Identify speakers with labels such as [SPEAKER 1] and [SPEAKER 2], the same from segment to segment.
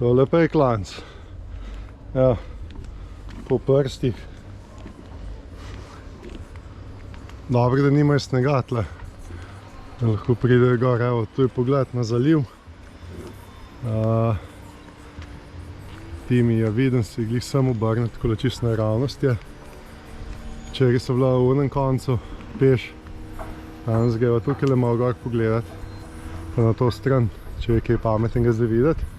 [SPEAKER 1] Tole pa je klanc. Evo, po prstih. Dobro, da nimajo snega tle. Da lahko pridejo gor, evo, tu je pogled na zaliv. Timi je viden, si glih sem obrnil, tako da čisto naravnost je. Včeraj so bila v onem koncu peš. Danes greva tukaj le malo gor pogledat, pa na to stran, če je kaj pametnega zdaj videti.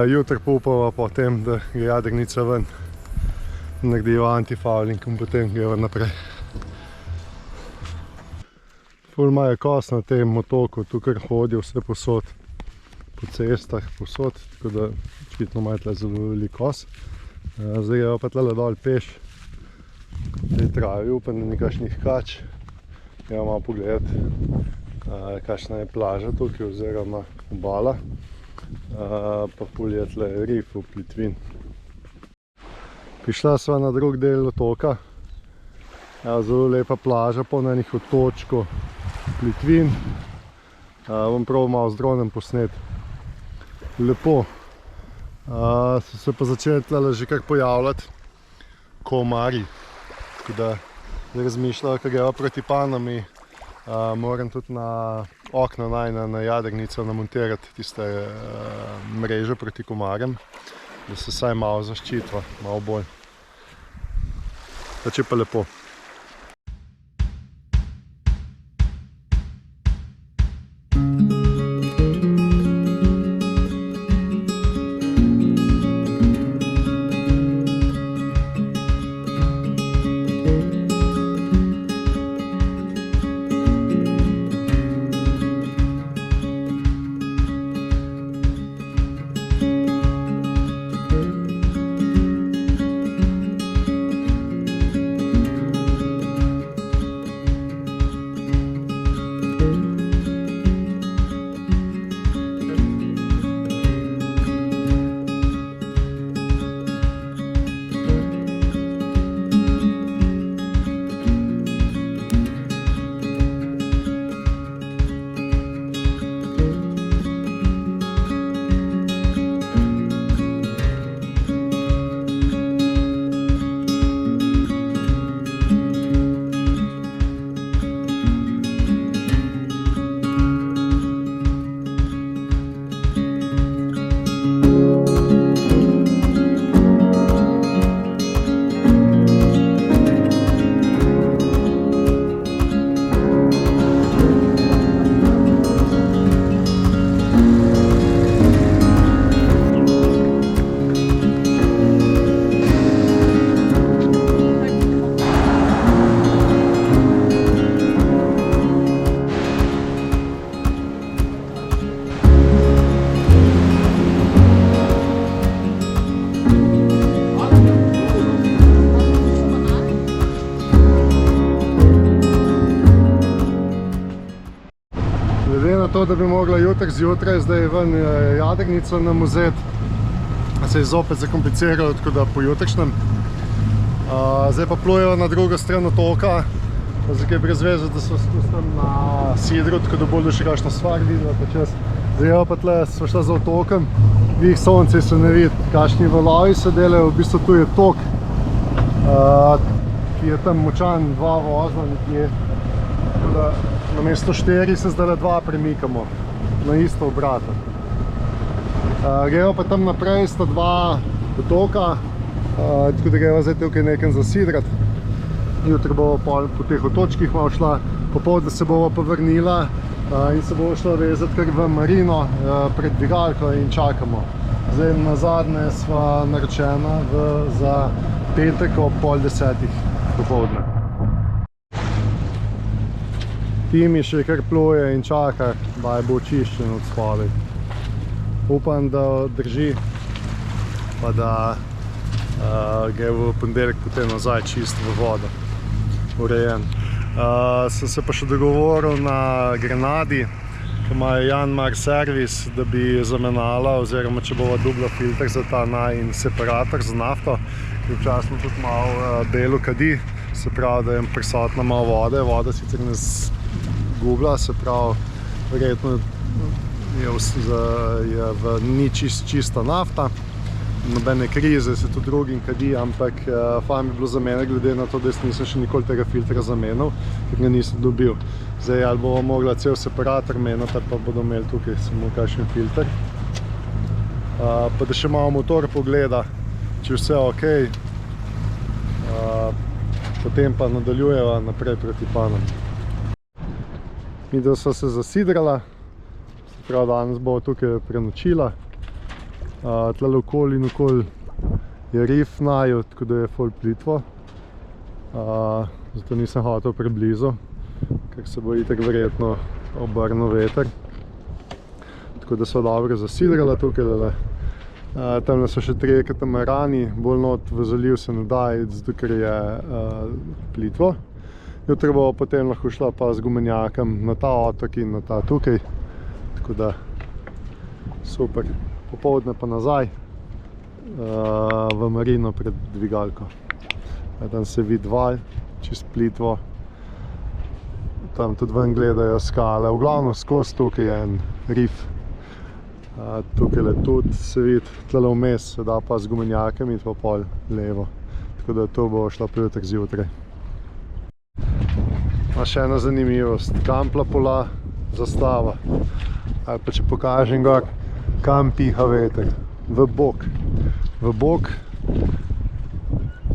[SPEAKER 1] Jutri pa upava po tem, da gre jadrnica ven, naredijo antifouling in potem greva naprej. Ful imajo kos na tem otoku, tukaj hodijo vse posod, po cestah posod, tako da očitno imajo tle zelo velik kos. Zdaj greva pa tle dol peš, tej travi, upam, da ni kakšnih kač. Greva malo pogledati, kakšna je plaža tukaj oziroma obala, pa ful je tle rif v plitvin. Prišla sva na drug del otoka, zelo lepa plaža, polna enih otočkov, plitvin. Bom probal malo z dronom posneti. Lepo. So se pa začeli tle že kar pojavljati komarji, tako da razmišljala, ko greva proti Panami, moram tudi na okno najna na jadrnico namontirati tiste mreže proti komarjem, da se vsaj malo zaščitva, malo bolj. Tače pa lepo. To, da bi mogla jutri zjutraj zdaj ven jadrnico nam vzeti, se je zopet zakompliciralo, tako da po jutrišnjem. Zdaj pa plujeva na drugo stran otoka, zakaj brez veze, da so tam na sidru, tako da bodo še kakšno stvar videla pa čez. Zdaj pa tle smo šla za otokom, vih sonce se ne vidi, kakšni valovi se delajo, v bistvu tu je tok, ki je tam močan, dva vozna nekje. Namesto 4 se zdaj 2 premikamo na isto obrata. Greva pa tam naprej, sta 2 otoka, tako da greva zdaj tukaj nekaj zasidrati. Jutri bomo po teh otočkih malo šla, popoldne se bomo pa vrnila in se bomo šla vezati kar v marino pred dvigalko in čakamo. Zdaj nazadnje sva naročena za petek ob 9:30 popoldne. Timi še kar pluje in čaka, da bo očiščen od spodaj. Upam, da drži, pa da gre v ponedeljek potem nazaj čist v vodo, urejen. Sem se pa še dogovoril na Grenadi, ko imajo Janmar servis, da bi zamenjala, oziroma če bova dobila filter za ta najin separator za nafto, ki včasno tudi malo belo kadi, se pravi, da je prisotna malo vode, voda sicer ne zgublja, se pravi, verjetno ni čista nafta, nobene krize, se tudi drugim kadi, ampak fajn bi bilo za mene, glede na to, da nisem še nikoli tega filtra zamenil, ker ga nisem dobil. Zdaj ali bomo mogla cel separator meniti, ali pa bodo imeli tukaj samo kakšen filter. Pa da še malo motor pogleda, če vse ok, potem pa nadaljujeva naprej proti Panam. Midva sva se zasidrala, se pravi danes bo tukaj prenočila. Tlele okoli in okoli je rif naju, tako da je ful plitvo. Zato nisem hotel preblizu, ker se bo itak verjetno obrnil veter. Tako da so dobro zasidrala tukaj. Tamle so še 3 katamarani, bolj not v zaliv se ne da iti, zato ker je plitvo. Jutri bo potem lahko šla pa z gumenjakom na ta otok in na ta tukaj. Tako da super. Popoldne pa nazaj v marino pred dvigalko. Tam se vidi val, čist plitvo. Tam tudi ven gledajo skale. V glavnem skozi tukaj je en rif. Tukaj tudi se vidi, tlele vmes se da pa z gumenjakem in pa pol levo. Tako da to bo šla pojutrk zjutraj. Še ena zanimivost. Kampla pola zastava. Ali pa če pokažem gor, kam piha veter. V bok. V bok.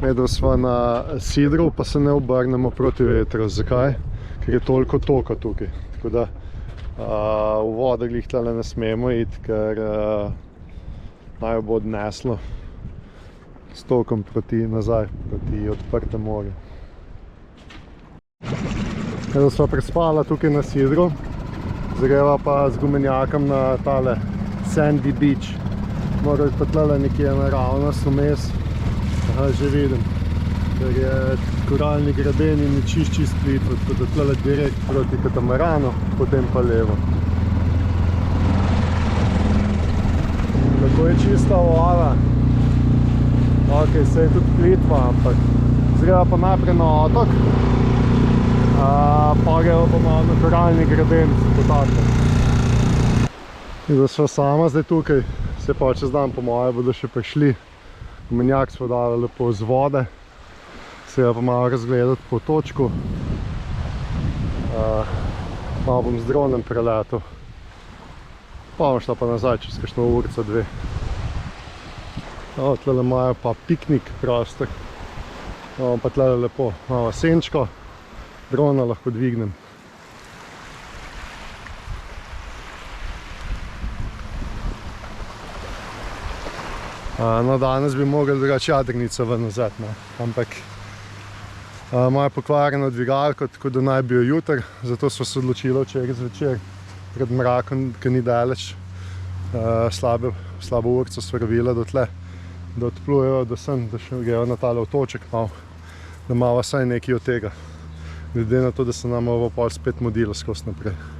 [SPEAKER 1] Medva sva na sidru, pa se ne obrnemo proti vetru. Zakaj? Ker je toliko toka tukaj. Tako da v vodo glih tlele ne smemo iti, ker naj bo odneslo s tokom proti nazaj, proti odprtem morju. Medva sva prespala tukaj na sidru. Zgreva pa z gumenjakom na tale Sandy Beach. Morajo pa tlele nekje naravnost vmes. Aha, že vidim. Ker je koralni greben in je čist plitvo, tako da tlele direkt proti katamaranu, potem pa levo. Tako je čista voda. Ok, se je tudi plitva, ampak zgreva pa najprej na otok. Pa greva pa malo na koralni greben se potapati. In da sva sama zdaj tukaj, se pa čez dan po moje bodo še prišli. Gumenjak sva dala lepo z vode, se ga pa malo razgledati po točku. Malo bom z dronem preletel. Pa bom šla pa nazaj čez kakšno urico, 2. Tlele imajo pa piknik prostor. Pa tlele lepo malo senčko, drona lahko dvignem. No, danes bi mogli drugače jadrnico ven vzeti, ampak imajo pokvarjeno dvigalko, tako da naj bi jo jutri, zato smo se odločili včeraj zvečer pred mrakom, ki ni daleč, slabo urico sva ravila do tle, da odplujejo do sem, da še grejo na tale otoček malo, da imamo vsaj nekaj od tega, glede na to, da se nam bo pol spet modilo skozi naprej.